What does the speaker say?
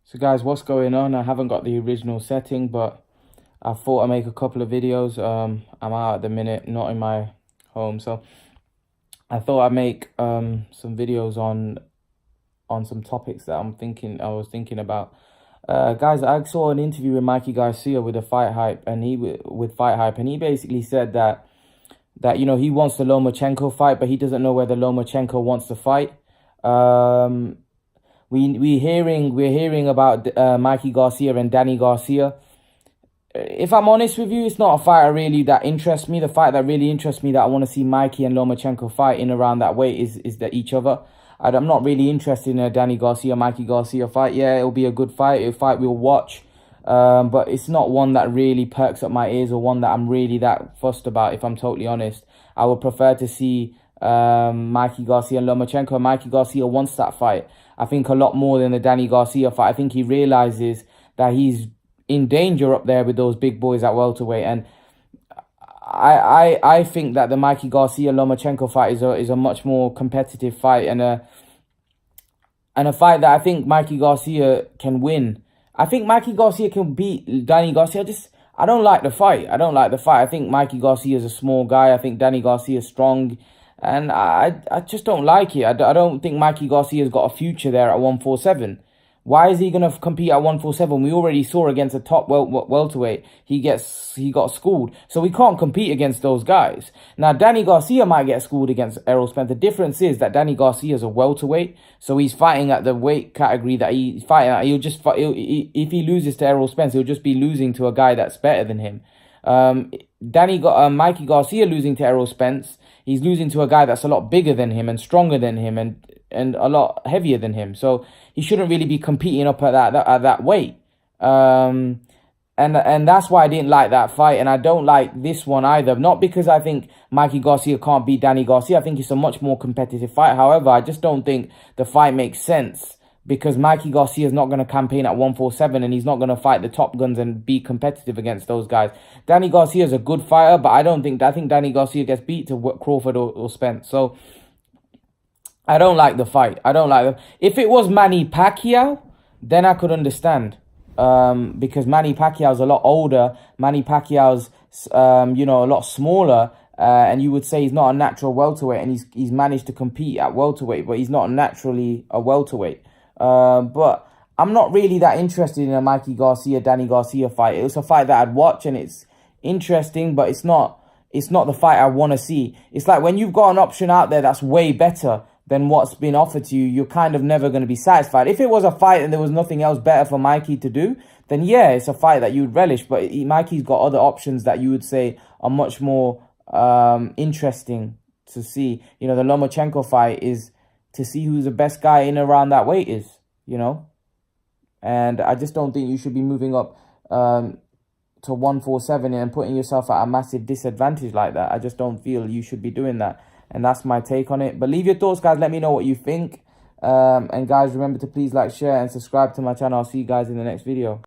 So guys, what's going on? I haven't got the original setting, but I thought I'd make a couple of videos. I'm out at the minute, not in my home, so I thought I'd make some videos on some topics that I was thinking about. Guys, I saw an interview with Mikey Garcia with Fight Hype, and he basically said that you know, he wants the Lomachenko fight, but he doesn't know whether Lomachenko wants to fight. We're hearing about Mikey Garcia and Danny Garcia. If I'm honest with you, it's not a fight really that interests me. The fight that really interests me, that I want to see Mikey and Lomachenko fight in around that weight, is that each other. I'm not really interested in a Danny Garcia, Mikey Garcia fight. Yeah, it'll be a good fight, a fight we'll watch. But it's not one that really perks up my ears, or one that I'm really that fussed about, if I'm totally honest. I would prefer to see Mikey Garcia and Lomachenko. Mikey Garcia wants that fight, I think, a lot more than the Danny Garcia fight. I think he realizes that he's in danger up there with those big boys at welterweight, and I think that the Mikey Garcia Lomachenko fight is a much more competitive fight, and a fight that I think Mikey Garcia can win. I think Mikey Garcia can beat Danny Garcia. I don't like the fight. I think Mikey Garcia is a small guy. I think Danny Garcia is strong, and I just don't like it. I don't think Mikey Garcia's got a future there at 147. Why is he going to compete at 147? We already saw against a top welterweight, he got schooled. So we can't compete against those guys. Now, Danny Garcia might get schooled against Errol Spence. The difference is that Danny Garcia is a welterweight, so he's fighting at the weight category that he's fighting at. If he loses to Errol Spence, he'll just be losing to a guy that's better than him. Mikey Garcia losing to Errol Spence, he's losing to a guy that's a lot bigger than him and stronger than him and a lot heavier than him. So he shouldn't really be competing up at that weight. And that's why I didn't like that fight, and I don't like this one either. Not because I think Mikey Garcia can't beat Danny Garcia. I think it's a much more competitive fight. However, I just don't think the fight makes sense, because Mikey Garcia is not going to campaign at 147, and he's not going to fight the top guns and be competitive against those guys. Danny Garcia is a good fighter, but I think Danny Garcia gets beat to Crawford or Spence. So I don't like the fight. If it was Manny Pacquiao, then I could understand. Because Manny Pacquiao's a lot older. Manny Pacquiao's you know, a lot smaller. And you would say he's not a natural welterweight, and he's managed to compete at welterweight, but he's not naturally a welterweight. But I'm not really that interested in a Mikey Garcia, Danny Garcia fight. It's a fight that I'd watch, and it's interesting, but it's not the fight I want to see. It's like when you've got an option out there that's way better than what's been offered to you, you're kind of never going to be satisfied. If it was a fight and there was nothing else better for Mikey to do, then yeah, it's a fight that you'd relish. But Mikey's got other options that you would say are much more interesting to see. You know, the Lomachenko fight is to see who's the best guy in around that weight is, you know. And I just don't think you should be moving up to 147 and putting yourself at a massive disadvantage like that. I just don't feel you should be doing that. And that's my take on it. But leave your thoughts, guys. Let me know what you think. And guys, remember to please like, share, and subscribe to my channel. I'll see you guys in the next video.